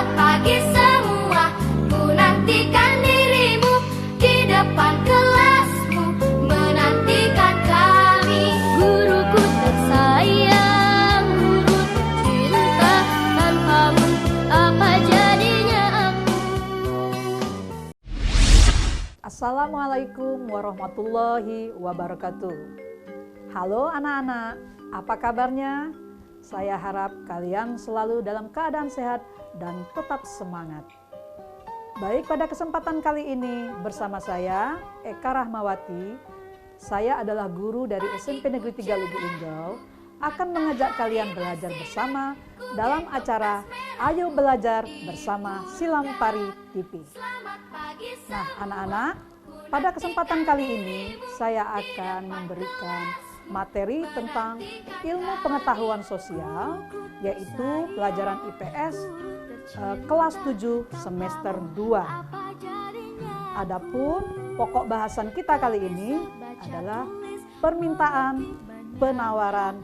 Selamat pagi semua, ku nantikan dirimu di depan kelasmu, menantikan kami. Guruku tersayang, guru tercinta, tanpamu apa jadinya aku. Assalamualaikum warahmatullahi wabarakatuh. Halo anak-anak, apa kabarnya? Saya harap kalian selalu dalam keadaan sehat dan tetap semangat. Baik, pada kesempatan kali ini bersama saya Eka Rahmawati, saya adalah guru dari SMP Negeri 3 Lubuk Linggau, akan mengajak kalian belajar bersama dalam acara Ayo Belajar Bersama Silam Pari TV. Nah anak-anak, pada kesempatan kali ini saya akan memberikan materi tentang ilmu pengetahuan sosial, yaitu pelajaran IPS kelas 7 semester 2. Adapun pokok bahasan kita kali ini adalah permintaan, penawaran,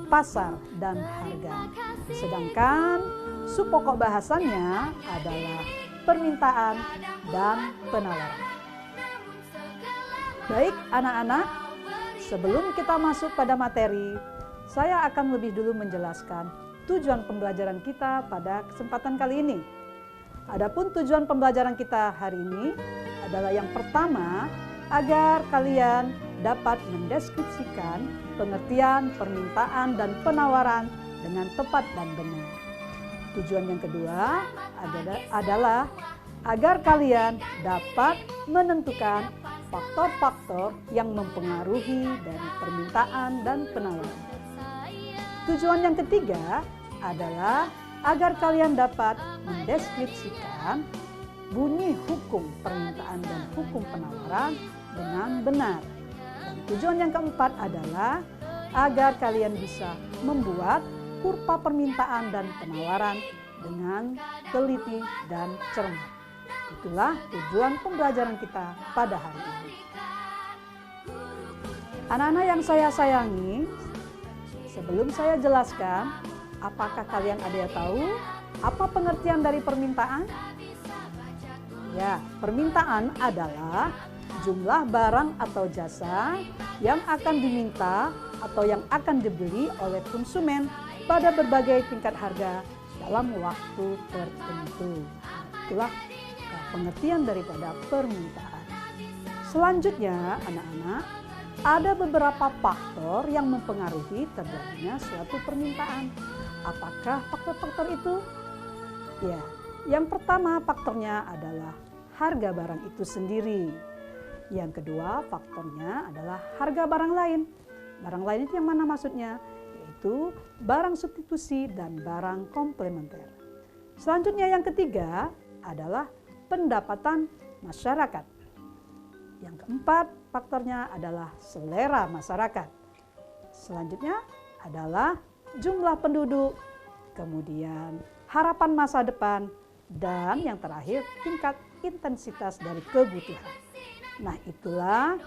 pasar, dan harga. Sedangkan subpokok bahasannya adalah permintaan dan penawaran. Baik anak-anak, sebelum kita masuk pada materi, saya akan lebih dulu menjelaskan tujuan pembelajaran kita pada kesempatan kali ini. Adapun tujuan pembelajaran kita hari ini adalah yang pertama, agar kalian dapat mendeskripsikan pengertian, permintaan, dan penawaran dengan tepat dan benar. Tujuan yang kedua adalah agar kalian dapat menentukan faktor-faktor yang mempengaruhi dari permintaan dan penawaran. Tujuan yang ketiga adalah agar kalian dapat mendeskripsikan bunyi hukum permintaan dan hukum penawaran dengan benar. Dan tujuan yang keempat adalah agar kalian bisa membuat kurva permintaan dan penawaran dengan teliti dan cermat. Itulah tujuan pembelajaran kita pada hari ini. Anak-anak yang saya sayangi, sebelum saya jelaskan, apakah kalian ada yang tahu apa pengertian dari permintaan? Ya, permintaan adalah jumlah barang atau jasa yang akan diminta atau yang akan dibeli oleh konsumen pada berbagai tingkat harga dalam waktu tertentu. Itulah pengertian daripada permintaan. Selanjutnya anak-anak, ada beberapa faktor yang mempengaruhi terjadinya suatu permintaan. Apakah faktor-faktor itu? Ya, yang pertama faktornya adalah harga barang itu sendiri. Yang kedua faktornya adalah harga barang lain. Barang lain itu yang mana maksudnya? Yaitu barang substitusi dan barang komplementer. Selanjutnya yang ketiga adalah pendapatan masyarakat. Yang keempat faktornya adalah selera masyarakat. Selanjutnya adalah jumlah penduduk, kemudian harapan masa depan, dan yang terakhir tingkat intensitas dari kebutuhan. Nah itulah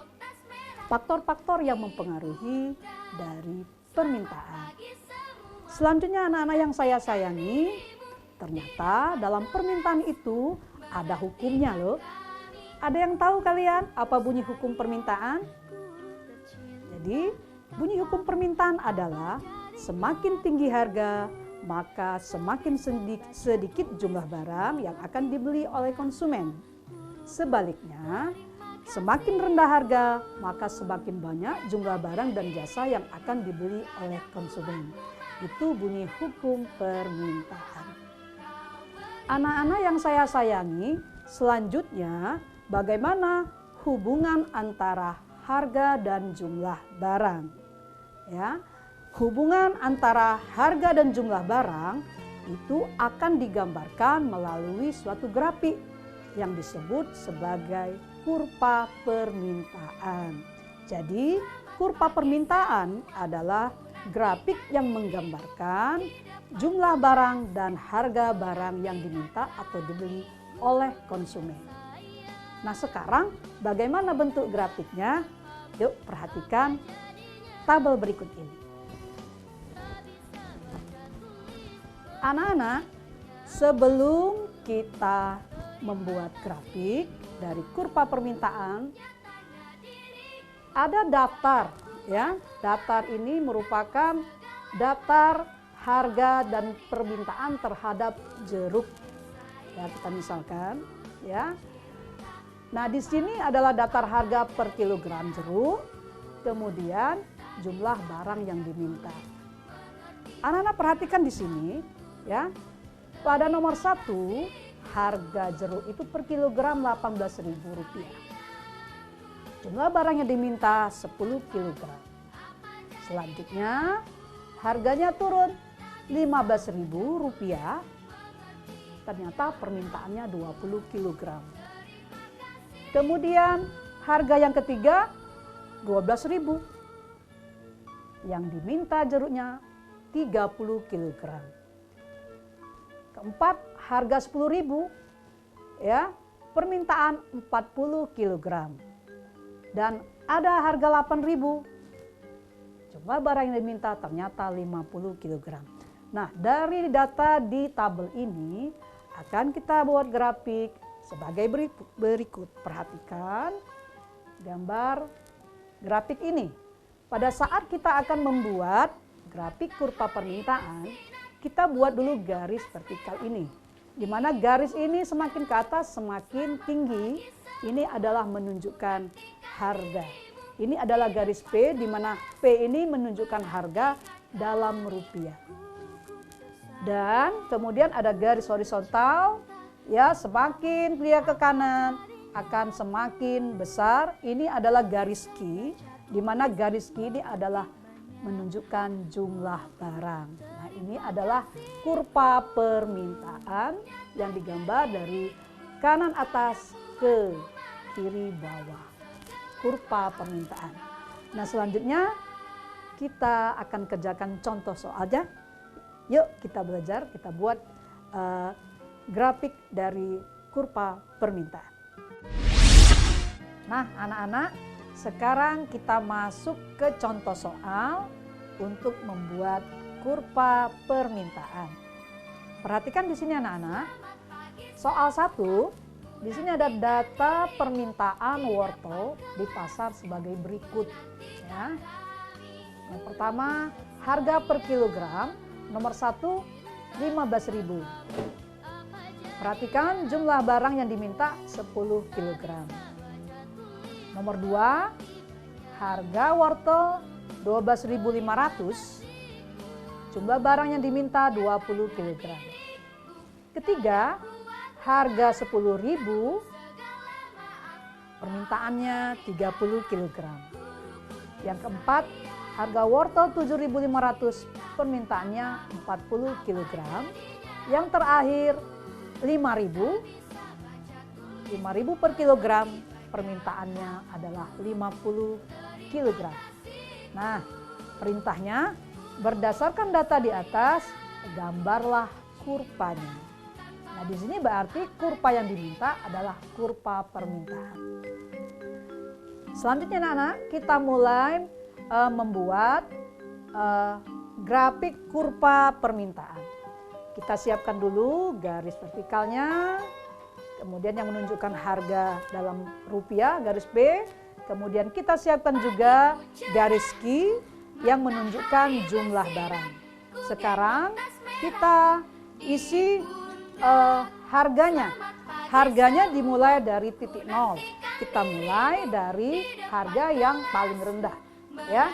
faktor-faktor yang mempengaruhi dari permintaan. Selanjutnya anak-anak yang saya sayangi, ternyata dalam permintaan itu ada hukumnya loh. Ada yang tahu kalian apa bunyi hukum permintaan? Jadi bunyi hukum permintaan adalah semakin tinggi harga, maka semakin sedikit jumlah barang yang akan dibeli oleh konsumen. Sebaliknya, semakin rendah harga, maka semakin banyak jumlah barang dan jasa yang akan dibeli oleh konsumen. Itu bunyi hukum permintaan. Anak-anak yang saya sayangi, selanjutnya bagaimana hubungan antara harga dan jumlah barang? Ya, hubungan antara harga dan jumlah barang itu akan digambarkan melalui suatu grafik yang disebut sebagai kurva permintaan. Jadi, kurva permintaan adalah grafik yang menggambarkan jumlah barang dan harga barang yang diminta atau dibeli oleh konsumen. Nah sekarang bagaimana bentuk grafiknya? Yuk perhatikan tabel berikut ini. Anak-anak, sebelum kita membuat grafik dari kurva permintaan, ada daftar ya. Daftar ini merupakan daftar harga dan permintaan terhadap jeruk. Ya, kita misalkan ya. Nah, di sini adalah daftar harga per kilogram jeruk, kemudian jumlah barang yang diminta. Anak-anak perhatikan di sini ya. Pada nomor 1, harga jeruk itu per kilogram Rp18.000. Jumlah barang yang diminta 10 kilogram. Selanjutnya harganya turun Rp15.000. Ternyata permintaannya 20 kilogram. Kemudian harga yang ketiga 12.000. Yang diminta jeruknya 30 kilogram. Keempat, harga 10.000 ya, permintaan 40 kilogram. Dan ada harga 8.000. Jumlah barang yang diminta ternyata 50 kilogram. Nah, dari data di tabel ini akan kita buat grafik sebagai berikut. Perhatikan gambar grafik ini. Pada saat kita akan membuat grafik kurva permintaan, kita buat dulu garis vertikal ini. Di mana garis ini semakin ke atas semakin tinggi, ini adalah menunjukkan harga. Ini adalah garis P, di mana P ini menunjukkan harga dalam rupiah. Dan kemudian ada garis horizontal, ya, semakin dia ke kanan akan semakin besar. Ini adalah garis Q, di mana garis Q ini adalah menunjukkan jumlah barang. Nah, ini adalah kurva permintaan yang digambar dari kanan atas ke kiri bawah. Kurva permintaan. Nah, selanjutnya kita akan kerjakan contoh soalnya. Yuk kita belajar, kita buat grafik dari kurva permintaan. Nah, anak-anak, sekarang kita masuk ke contoh soal untuk membuat kurva permintaan. Perhatikan di sini anak-anak. Soal 1, di sini ada data permintaan wortel di pasar sebagai berikut ya. Yang pertama, harga per kilogram nomor 1 15.000. Perhatikan jumlah barang yang diminta 10 kilogram. Nomor 2, harga wortel 12.500. Jumlah barang yang diminta 20 kg. Ketiga, harga 10.000. Permintaannya 30 kg. Yang keempat, harga wortel 7.500. Permintaannya 40 kg. Yang terakhir, 5.000. 5.000 per kilogram. Permintaannya adalah 50 kg. Nah, perintahnya berdasarkan data di atas, gambarlah kurvanya. Nah, di sini berarti kurva yang diminta adalah kurva permintaan. Selanjutnya anak-anak, kita mulai membuat grafik kurva permintaan. Kita siapkan dulu garis vertikalnya. Kemudian yang menunjukkan harga dalam rupiah, garis B. Kemudian kita siapkan juga garis Q yang menunjukkan jumlah barang. Sekarang kita isi harganya. Harganya dimulai dari titik 0. Kita mulai dari harga yang paling rendah. Ya.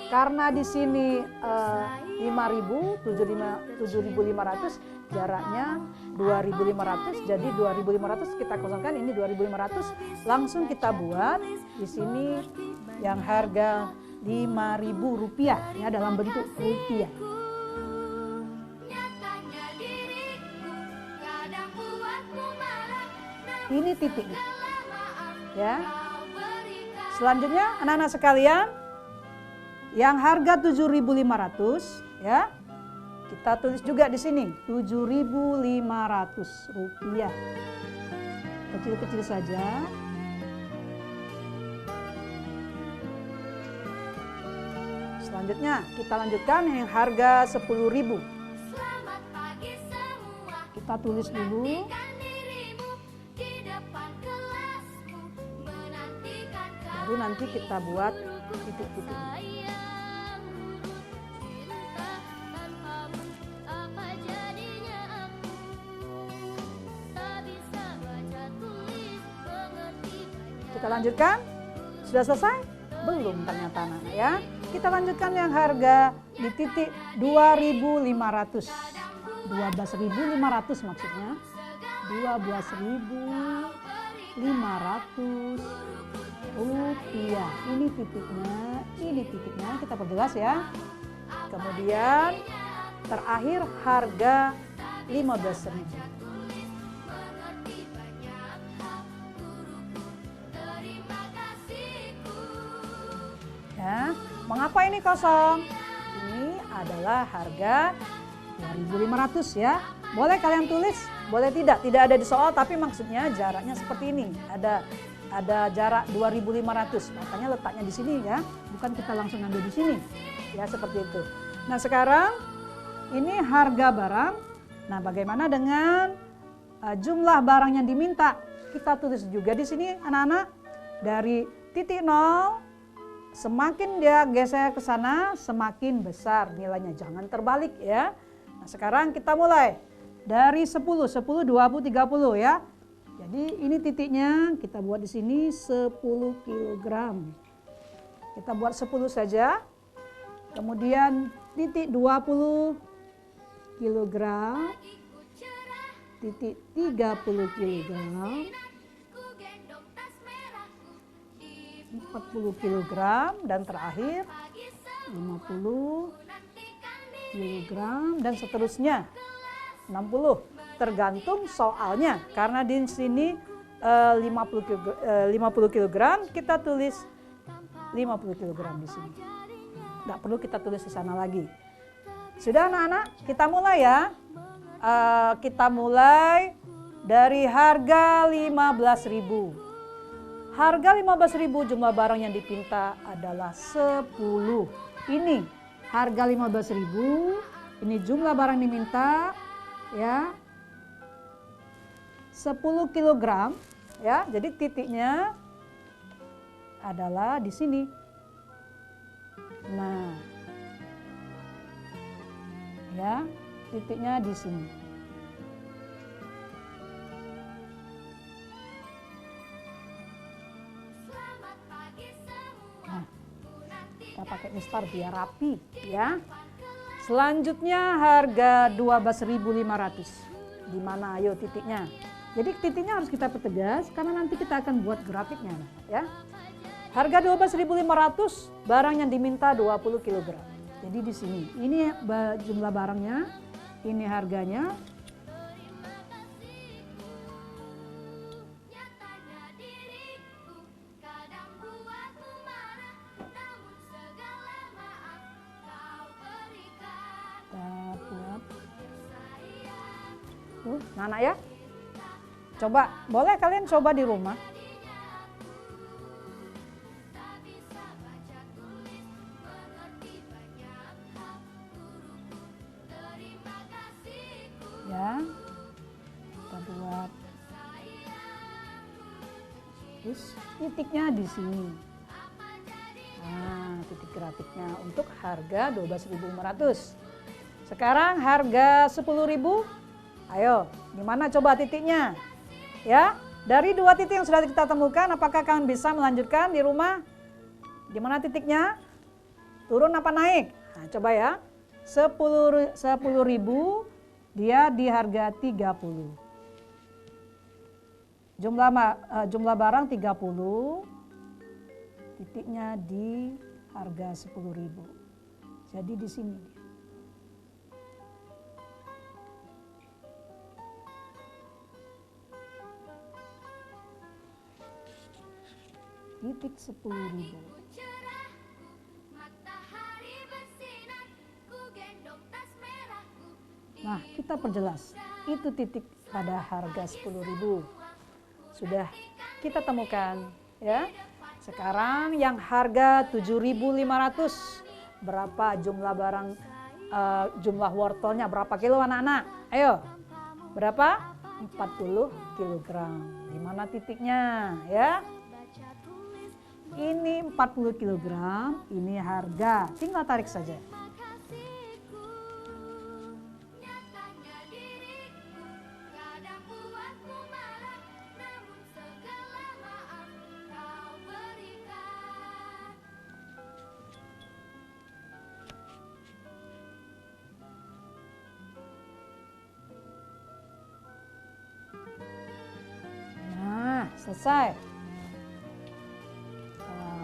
Karena di sini 5.000, 7.500, jaraknya 2.500, jadi 2.500 kita kosongkan, ini 2.500, langsung kita buat di sini yang harga 5.000 rupiah ya, dalam bentuk rupiah. Ini titiknya ya. Selanjutnya anak-anak sekalian, yang harga 7.500 ya, kita tulis juga di sini 7.500 rupiah. Kecil-kecil saja. Selanjutnya kita lanjutkan yang harga 10.000. Kita tulis dulu. dirimu di depan kelasmu, menantikan Baru nanti kita buat titik-titik. sayang, cinta tanpamu, apa jadinya aku? Tak bisa baca tulis, mengerti banyak. Kita lanjutkan. Sudah selesai? Belum ternyata anak-anak ya. Kita lanjutkan yang harga di titik 2.500. 12.500 maksudnya. 12.500 rupiah. Ini titiknya kita perjelas ya. Kemudian terakhir harga 15.000. Ya, mengapa ini kosong? Ini adalah harga 2.500 ya. Boleh kalian tulis, boleh tidak ada di soal, tapi maksudnya jaraknya seperti ini. Ada jarak 2.500, makanya letaknya di sini ya. Bukan kita langsung ambil di sini. Ya, seperti itu. Nah, sekarang ini harga barang. Nah, bagaimana dengan jumlah barang yang diminta? Kita tulis juga di sini anak-anak. Dari titik 0 semakin dia geser ke sana, semakin besar nilainya. Jangan terbalik ya. Nah, sekarang kita mulai dari 10, 20, 30 ya. Jadi ini titiknya kita buat di sini 10 kg. Kita buat 10 saja. Kemudian titik 20 kg, titik 30 kg, 40 kg, dan terakhir 50 kg, dan seterusnya 60, tergantung soalnya. Karena di sini 50 kg, kita tulis 50 kg di sini. Nggak perlu kita tulis di sana lagi. Sudah anak-anak, kita mulai ya. Kita mulai dari harga 15.000. Harga 15.000, jumlah barang yang dipinta adalah 10. Ini harga 15.000, ini jumlah barang diminta ya 10 kg ya. Jadi titiknya adalah di sini. Nah, ya, titiknya di sini. Nah, kita pakai mistar biar rapi ya. Selanjutnya harga 12.500. Di mana ayo titiknya? Jadi titiknya harus kita pertegas karena nanti kita akan buat grafiknya ya. Harga 12.500, barang yang diminta 20 kg. Jadi di sini, ini jumlah barangnya, ini harganya. Kita buat. Nana ya. Coba, boleh kalian coba di rumah. Ya, kita buat. Terus titiknya di sini. Nah, titik grafiknya untuk harga 12.500. Sekarang harga 10.000. Ayo, di mana coba titiknya? Ya, dari dua titik yang sudah kita temukan, apakah kalian bisa melanjutkan di rumah? Di mana titiknya? Turun apa naik? Nah, coba ya. 10.000 dia di harga 30. Jumlah barang 30. Titiknya di harga 10.000. Jadi di sini dia. Titik 10.000. Nah, kita perjelas. Itu titik pada harga 10.000. Sudah kita temukan ya. Sekarang yang harga 7.500. Berapa jumlah barang, jumlah wortelnya berapa kilo anak-anak? Ayo. berapa? 40 kilogram. Di mana titiknya ya? Ini 40 kilogram, ini harga. Tinggal tarik saja. Nah, selesai.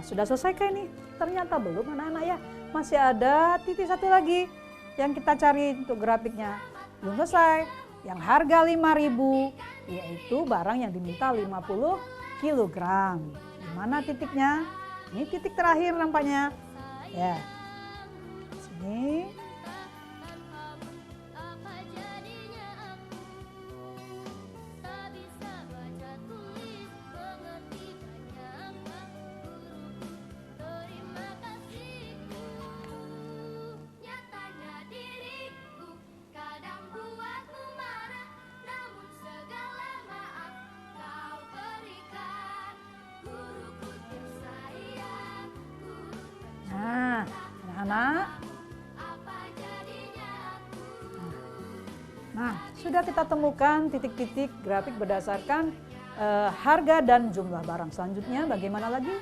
Sudah selesai kah ini? Ternyata belum anak-anak ya. Masih ada titik satu lagi yang kita cari untuk grafiknya. Belum selesai. Yang harga 5.000 yaitu barang yang diminta 50 kilogram. Di mana titiknya? Ini titik terakhir nampaknya. Ya. Sini. Anak-anak. Nah, sudah kita temukan titik-titik grafik berdasarkan harga dan jumlah barang. Selanjutnya bagaimana lagi?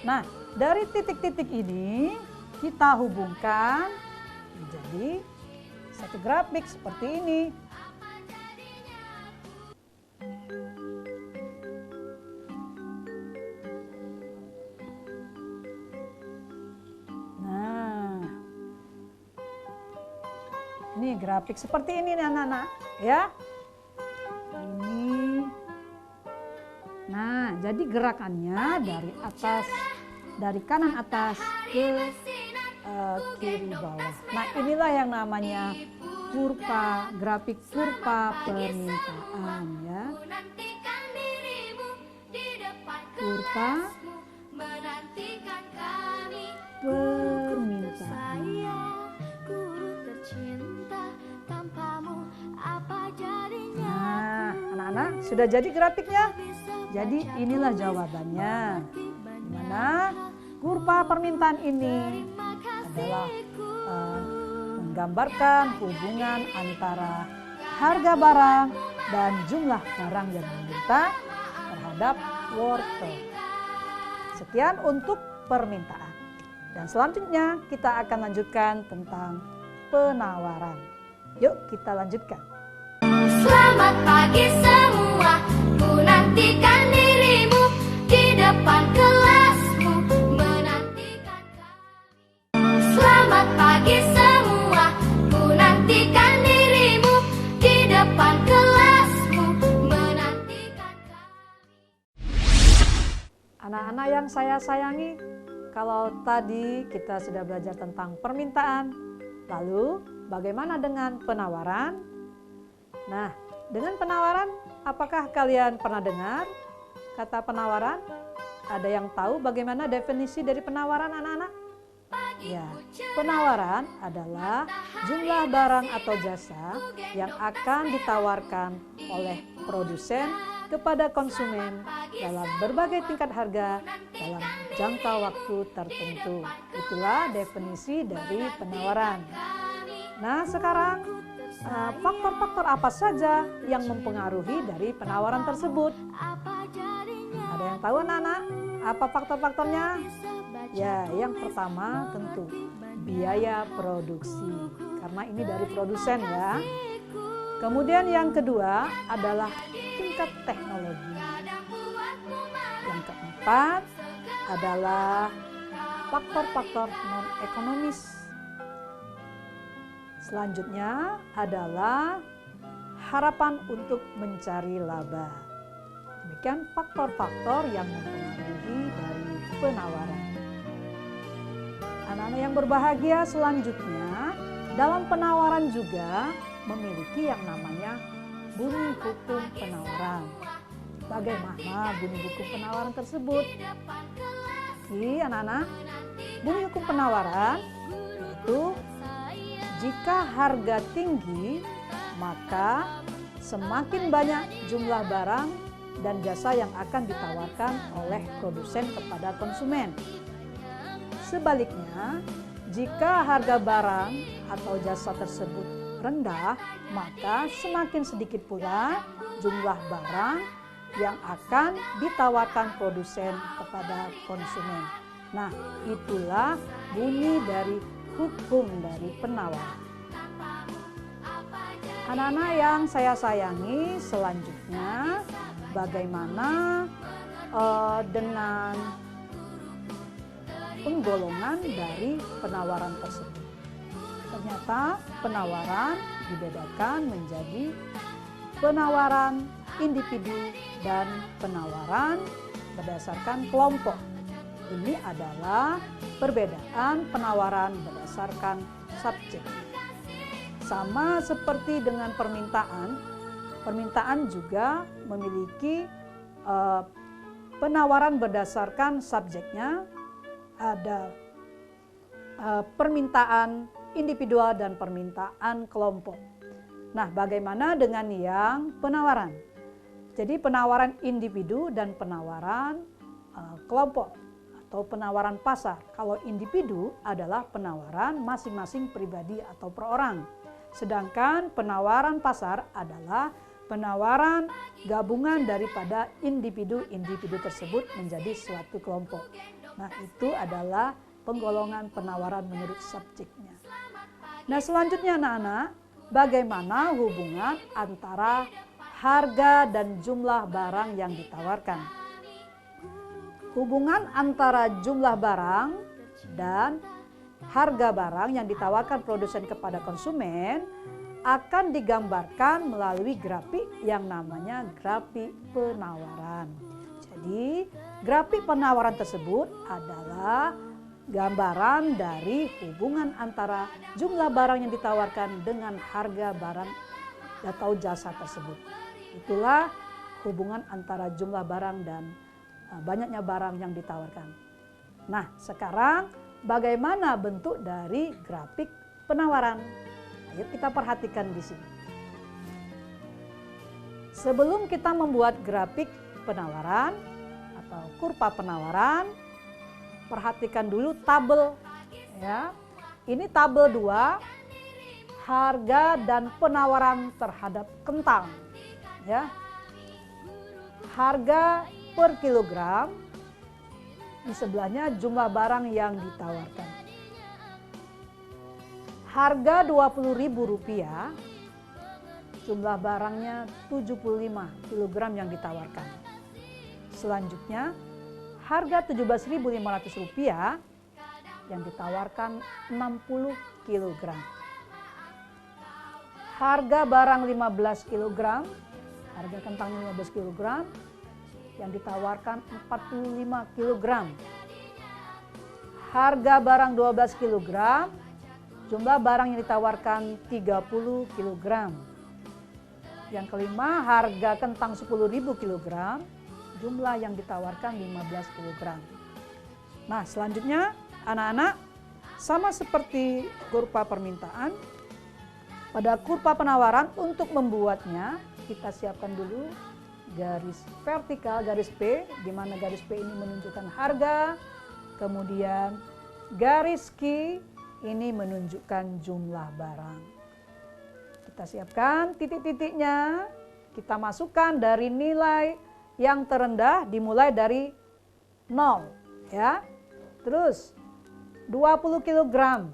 Nah, dari titik-titik ini kita hubungkan menjadi satu grafik seperti ini. Ini grafik seperti ini nih anak-anak ya. Ini. Nah, jadi gerakannya dari atas, dari kanan atas ke kiri bawah. Nah, inilah yang namanya kurva, grafik kurva permintaan ya. Kurva permintaan. Nah, anak-anak sudah jadi grafiknya. Jadi inilah jawabannya. Di mana kurva permintaan ini adalah menggambarkan hubungan antara harga barang dan jumlah barang yang diminta terhadap wortel. Sekian untuk permintaan. Dan selanjutnya kita akan lanjutkan tentang penawaran. Yuk kita lanjutkan. Selamat pagi semua, ku nantikan dirimu di depan kelasmu, menantikan kami. Selamat pagi semua, ku nantikan dirimu di depan kelasmu, menantikan kami. Anak-anak yang saya sayangi, kalau tadi kita sudah belajar tentang permintaan, lalu bagaimana dengan penawaran? Nah, dengan penawaran, apakah kalian pernah dengar kata penawaran? Ada yang tahu bagaimana definisi dari penawaran anak-anak? Ya, penawaran adalah jumlah barang atau jasa yang akan ditawarkan oleh produsen kepada konsumen dalam berbagai tingkat harga dalam jangka waktu tertentu. Itulah definisi dari penawaran. Nah, sekarang faktor-faktor apa saja yang mempengaruhi dari penawaran tersebut? Ada yang tahu anak-anak? Apa faktor-faktornya? Ya, yang pertama tentu biaya produksi. Karena ini dari produsen ya. Kemudian yang kedua adalah tingkat teknologi. Yang keempat adalah faktor-faktor non-ekonomis. Selanjutnya adalah harapan untuk mencari laba. Demikian faktor-faktor yang mempengaruhi dari penawaran. Anak-anak yang berbahagia, selanjutnya dalam penawaran juga memiliki yang namanya bunyi hukum penawaran. Bagaimana bunyi hukum penawaran tersebut? Oke, anak-anak, bunyi hukum penawaran yaitu jika harga tinggi, maka semakin banyak jumlah barang dan jasa yang akan ditawarkan oleh produsen kepada konsumen. Sebaliknya, jika harga barang atau jasa tersebut rendah, maka semakin sedikit pula jumlah barang yang akan ditawarkan produsen kepada konsumen. Nah, itulah bunyi dari hukum dari penawaran. Anak-anak yang saya sayangi, selanjutnya bagaimana dengan penggolongan dari penawaran tersebut. Ternyata penawaran dibedakan menjadi penawaran individu dan penawaran berdasarkan kelompok. Ini adalah perbedaan penawaran berdasarkan subjek. Sama seperti dengan permintaan, permintaan juga memiliki penawaran berdasarkan subjeknya. Ada permintaan individual dan permintaan kelompok. Nah, bagaimana dengan yang penawaran? Jadi penawaran individu dan penawaran kelompok atau penawaran pasar. Kalau individu adalah penawaran masing-masing pribadi atau per orang. Sedangkan penawaran pasar adalah penawaran gabungan daripada individu-individu tersebut menjadi suatu kelompok. Nah, itu adalah penggolongan penawaran menurut subjeknya. Nah, selanjutnya anak-anak, bagaimana hubungan antara harga dan jumlah barang yang ditawarkan? Hubungan antara jumlah barang dan harga barang yang ditawarkan produsen kepada konsumen akan digambarkan melalui grafik yang namanya grafik penawaran. Jadi, grafik penawaran tersebut adalah gambaran dari hubungan antara jumlah barang yang ditawarkan dengan harga barang atau jasa tersebut. Itulah hubungan antara jumlah barang dan banyaknya barang yang ditawarkan. Nah, sekarang bagaimana bentuk dari grafik penawaran? Ayo kita perhatikan di sini. Sebelum kita membuat grafik penawaran atau kurva penawaran, perhatikan dulu tabel ya. Ini tabel 2, harga dan penawaran terhadap kentang ya. Harga per kilogram, di sebelahnya jumlah barang yang ditawarkan. Harga Rp20.000, jumlah barangnya 75 kg yang ditawarkan. Selanjutnya, harga Rp17.500 yang ditawarkan 60 kg. Harga barang 15 kg, harga kentang 15 kg yang ditawarkan 45 kg. Harga barang 12 kg, jumlah barang yang ditawarkan 30 kg. Yang kelima, harga kentang 10.000 kg, jumlah yang ditawarkan 15 kg. Nah, selanjutnya anak-anak, sama seperti kurva permintaan, pada kurva penawaran untuk membuatnya kita siapkan dulu garis vertikal, garis P, di mana garis P ini menunjukkan harga, kemudian garis Q ini menunjukkan jumlah barang. Kita siapkan titik-titiknya, kita masukkan dari nilai yang terendah dimulai dari 0 ya. Terus 20 kg.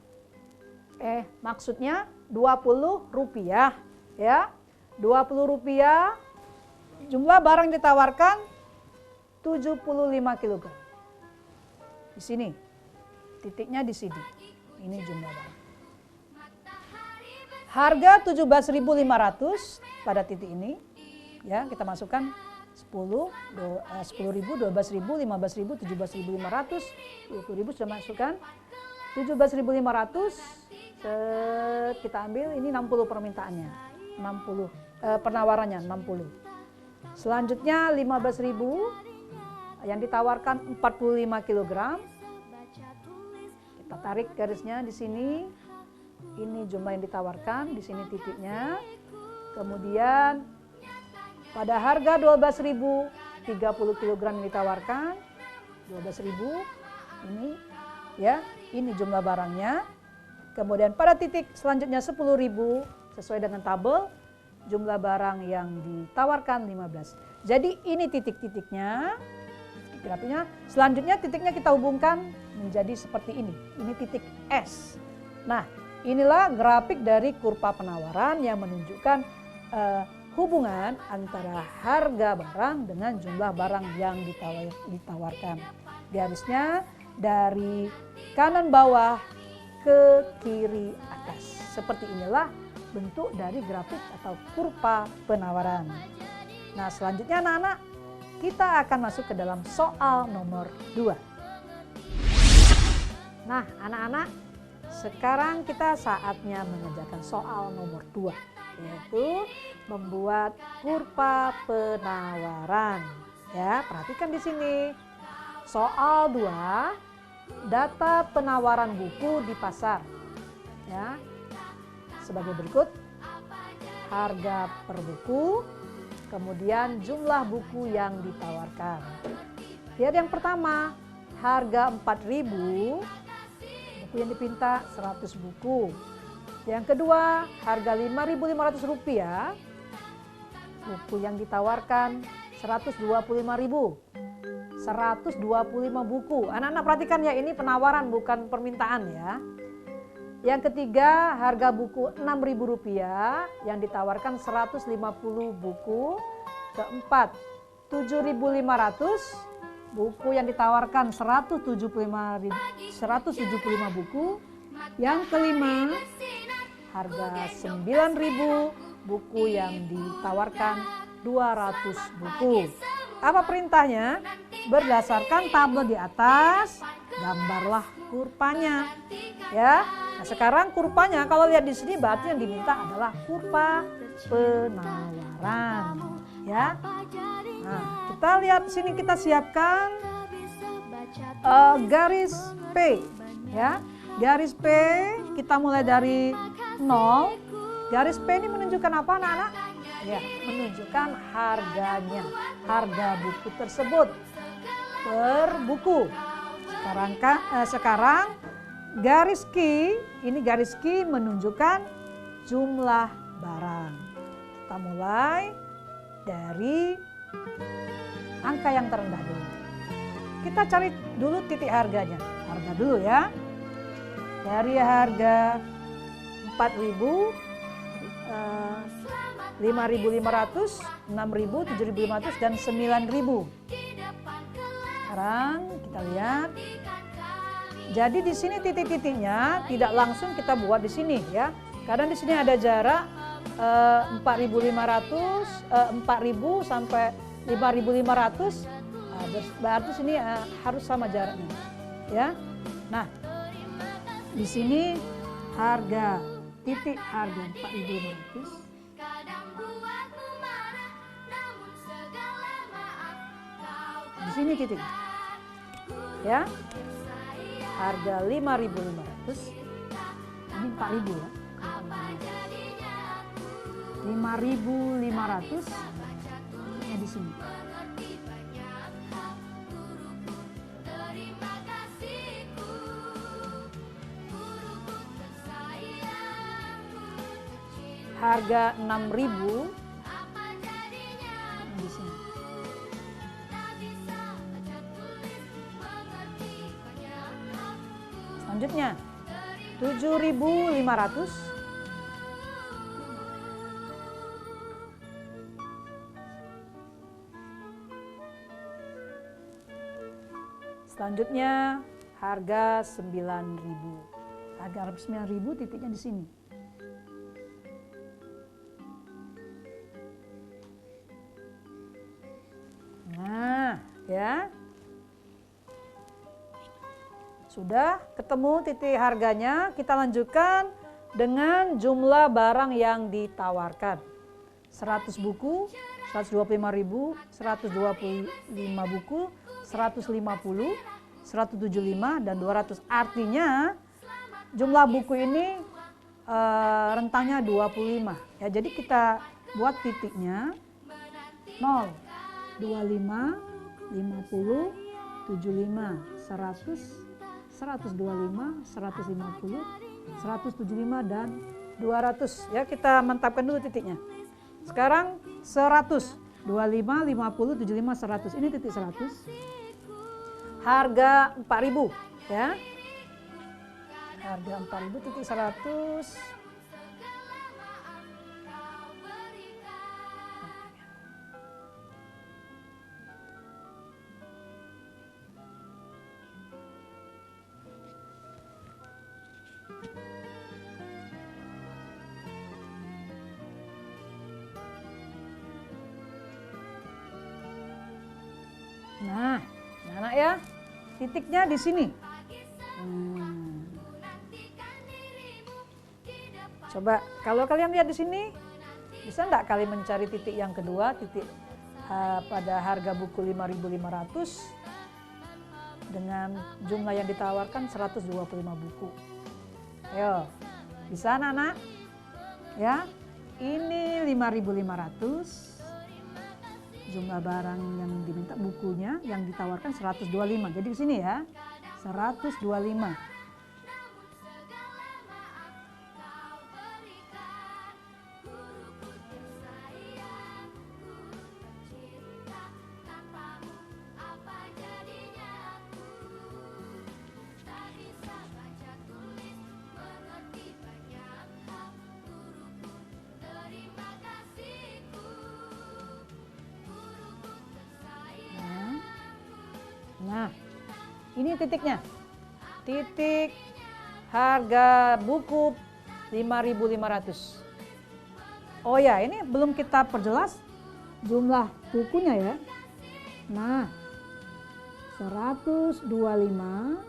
Maksudnya 20 rupiah ya. 20 rupiah, jumlah barang ditawarkan 75 kg. Di sini, titiknya di sini. Ini jumlah barang. Harga 17.500 pada titik ini, ya kita masukkan 10.000, 12.000, 15.000, 17.500, 20.000 sudah masukkan. 17.500 kita ambil, ini 60 permintaannya, 60 penawarannya 60. Selanjutnya 15.000 yang ditawarkan 45 kg. Kita tarik garisnya di sini. Ini jumlah yang ditawarkan, di sini titiknya. Kemudian pada harga 12.000, 30 kg yang ditawarkan 12.000. Ini ya, ini jumlah barangnya. Kemudian pada titik selanjutnya 10.000 sesuai dengan tabel, jumlah barang yang ditawarkan 15. Jadi ini titik-titiknya, grafiknya. Selanjutnya titiknya kita hubungkan menjadi seperti ini. Ini titik S. Nah, inilah grafik dari kurva penawaran yang menunjukkan hubungan antara harga barang dengan jumlah barang yang ditawarkan. Garisnya dari kanan bawah ke kiri atas. Seperti inilah bentuk dari grafik atau kurva penawaran. Nah, selanjutnya anak-anak, kita akan masuk ke dalam soal nomor 2. Nah, anak-anak, sekarang kita saatnya mengerjakan soal nomor 2, yaitu membuat kurva penawaran. Ya, perhatikan di sini. Soal 2, data penawaran buku di pasar. Ya. Sebagai berikut. Harga per buku, kemudian jumlah buku yang ditawarkan. Lihat yang pertama, harga 4.000, buku yang dipinta 100 buku. Yang kedua, harga Rp5.500, buku yang ditawarkan 125.000. 125 buku. Anak-anak perhatikan ya, ini penawaran bukan permintaan ya. Yang ketiga, harga buku Rp6.000 yang ditawarkan 150 buku. Keempat, 7.500 buku yang ditawarkan 175 buku. Yang kelima, harga 9.000 buku yang ditawarkan 200 buku. Apa perintahnya? Berdasarkan tabel di atas, gambarlah kurvanya. Ya. Nah, sekarang kurvanya kalau lihat di sini berarti yang diminta adalah kurva penawaran. Ya. Nah, kita lihat sini, kita siapkan garis P. Ya. Garis P kita mulai dari 0. Garis P ini menunjukkan apa anak-anak? Ya, menunjukkan harganya, harga buku tersebut per buku. Sekarang garis Q, ini garis Q menunjukkan jumlah barang. Kita mulai dari angka yang terendah dulu. Kita cari dulu titik harganya. Harga dulu ya. Dari harga 4.000, 5.500, 6.000, 7.500 dan 9.000. Sekarang kita lihat. Jadi di sini titik-titiknya tidak langsung kita buat di sini ya. Karena di sini ada jarak 4.500, 4.000 sampai 5.500. Berarti sini harus sama jaraknya. Ya. Nah, di sini harga titik harga 4.500. Di sini titik. Ya. Harga 5.500. Ini 4.000 ya. 5.500 ya di sini. Harga 6.000 di sini. Selanjutnya 7.500. Selanjutnya harga 9.000. Harga 9.000 titiknya di sini. Nah, ya. Sudah ketemu titik harganya, kita lanjutkan dengan jumlah barang yang ditawarkan. 100 buku, 125.000, 125 buku, 150, 175 dan 200. Artinya jumlah buku ini rentangnya 25. Ya, jadi kita buat titiknya 0, 25, 50, 75, 100, 125, 150, 175 dan 200. Ya, kita mantapkan dulu titiknya. Sekarang 100, 25, 50, 75, 100. Ini titik 100. Harga 4.000 ya. Harga 4.000 titik 100. Nah, anak ya, titiknya di sini. Coba kalau kalian lihat di sini, bisa enggak kalian mencari titik yang kedua, titik pada harga buku 5.500 dengan jumlah yang ditawarkan 125 buku. Ayo, bisa anak-anak? Ya, ini 5.500. Jumlah barang yang diminta bukunya yang ditawarkan 125. Jadi di sini ya, 125. Nah, ini titiknya. Titik harga buku 5.500. Oh ya, ini belum kita perjelas jumlah bukunya ya. Nah, 125.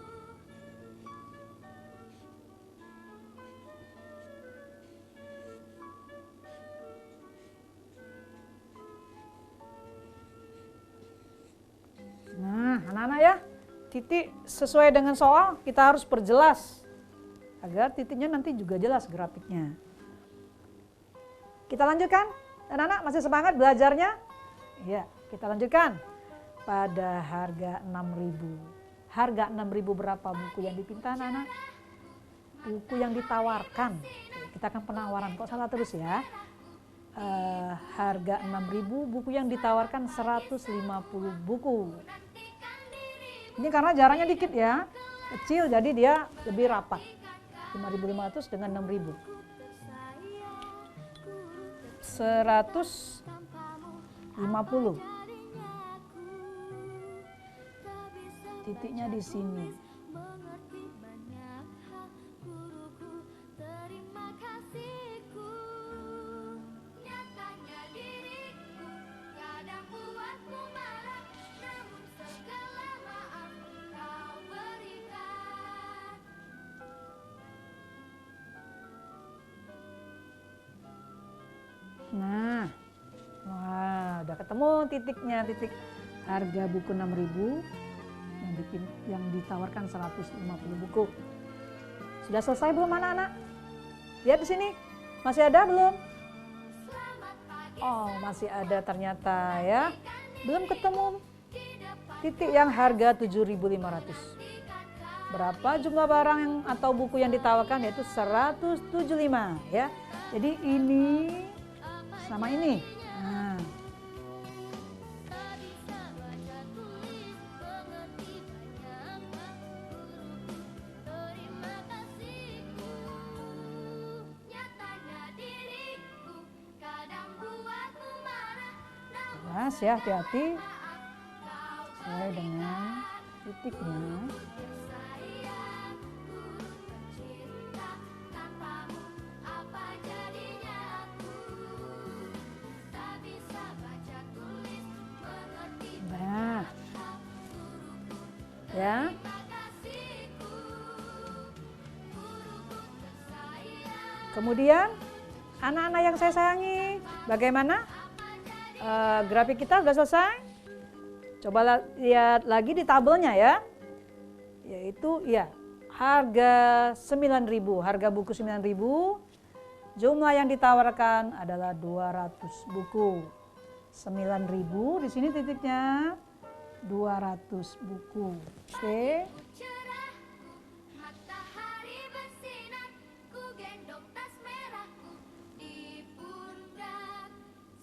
Nah, anak-anak ya, titik sesuai dengan soal kita harus perjelas agar titiknya nanti juga jelas grafiknya. Kita lanjutkan, anak-anak masih semangat belajarnya? Ya, kita lanjutkan. Pada harga 6.000. Harga 6.000 berapa buku yang dipinta anak-anak? Buku yang ditawarkan. Kita akan penawaran, kok salah terus ya. Harga 6.000, buku yang ditawarkan 150 buku. Ini karena jaraknya dikit ya, kecil jadi dia lebih rapat. 5.500 dengan 6.000. 150. Titiknya di sini. Nah, wah, udah ketemu titiknya, titik harga buku 6.000 yang ditawarkan 150 buku. Sudah selesai belum anak-anak? Lihat di sini, masih ada belum? Oh, masih ada ternyata ya. Belum ketemu titik yang harga 7.500. Berapa jumlah barang atau buku yang ditawarkan, yaitu 175 ya. Jadi ini sama ini. Nah. Jelas ya, hati-hati sesuai dengan titiknya. Nah, ya. Kemudian anak-anak yang saya sayangi, bagaimana? Grafik kita sudah selesai? Coba lihat lagi di tabelnya ya. Yaitu ya, harga 9.000, harga buku 9.000. Jumlah yang ditawarkan adalah 200 buku. 9.000, di sini titiknya 200 buku. Oke. cerahku, matahari bersinar, ku gendong tas merahku di pundak.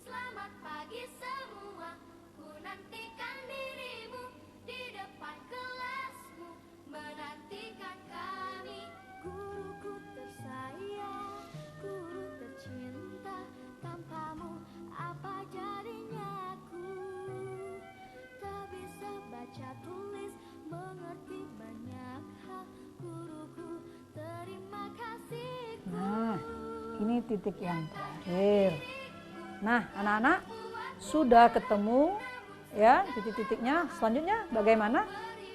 Selamat pagi semua, ku nantikan dirimu di depan kelasmu, menantikan kami. Guruku tersayang, guru tercinta, tanpamu apa jadinya aku? Tak bisa baca tulis, mengerti banyak hal, guruku terima kasihku. Nah, ini titik yang terakhir. Nah, anak-anak sudah ketemu ya titik-titiknya. Selanjutnya bagaimana?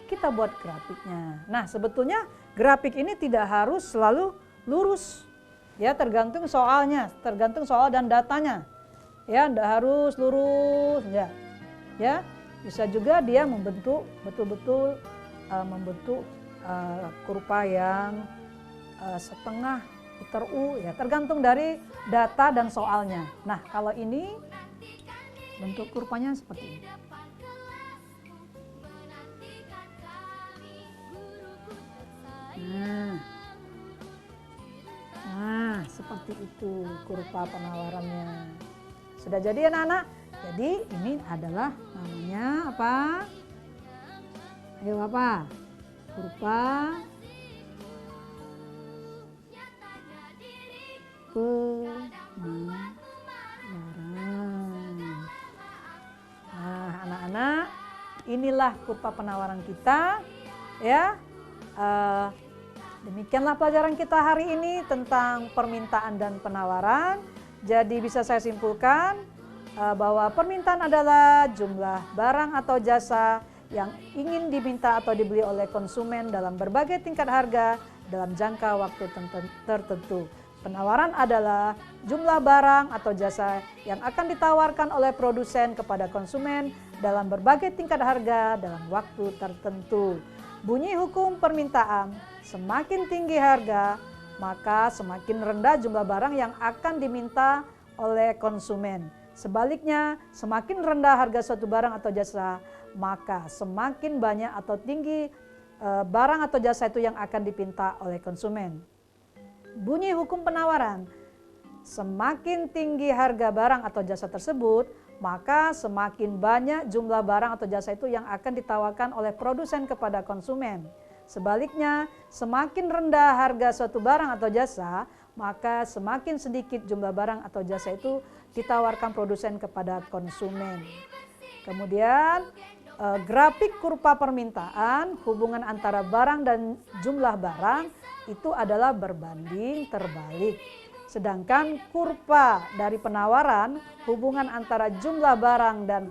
Kita buat grafiknya. Nah, sebetulnya grafik ini tidak harus selalu lurus. Ya, tergantung soalnya, tergantung soal dan datanya. Ya, tidak harus lurus ya. Ya, bisa juga dia membentuk betul-betul membentuk kurva yang setengah putar U ya, tergantung dari data dan soalnya. Nah, kalau ini bentuk kurvanya seperti ini. Nah, seperti itu kurva penawarannya. Sudah jadi anak-anak? Jadi ini adalah namanya apa? Ayo apa? Kurva penawaran. Nah, anak-anak, inilah kurva penawaran kita, ya. Demikianlah pelajaran kita hari ini tentang permintaan dan penawaran. Jadi bisa saya simpulkan bahwa permintaan adalah jumlah barang atau jasa yang ingin diminta atau dibeli oleh konsumen dalam berbagai tingkat harga dalam jangka waktu tertentu. Penawaran adalah jumlah barang atau jasa yang akan ditawarkan oleh produsen kepada konsumen dalam berbagai tingkat harga dalam waktu tertentu. Bunyi hukum permintaan, semakin tinggi harga, maka semakin rendah jumlah barang yang akan diminta oleh konsumen. Sebaliknya, semakin rendah harga suatu barang atau jasa, maka semakin banyak atau tinggi barang atau jasa itu yang akan dipinta oleh konsumen. Bunyi hukum penawaran, semakin tinggi harga barang atau jasa tersebut, maka semakin banyak jumlah barang atau jasa itu yang akan ditawarkan oleh produsen kepada konsumen. Sebaliknya, semakin rendah harga suatu barang atau jasa, maka semakin sedikit jumlah barang atau jasa itu ditawarkan produsen kepada konsumen. Kemudian, grafik kurva permintaan, hubungan antara barang dan jumlah barang itu adalah berbanding terbalik. Sedangkan kurva dari penawaran, hubungan antara jumlah barang dan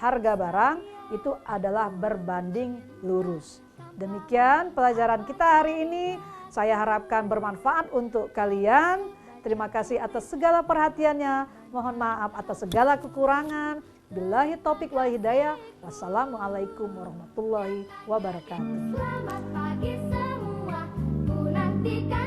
harga barang itu adalah berbanding lurus. Demikian pelajaran kita hari ini. Saya harapkan bermanfaat untuk kalian. Terima kasih atas segala perhatiannya. Mohon maaf atas segala kekurangan. Billahi taufik wal hidayah. Wassalamualaikum warahmatullahi wabarakatuh. Selamat pagi semua, ku nantikan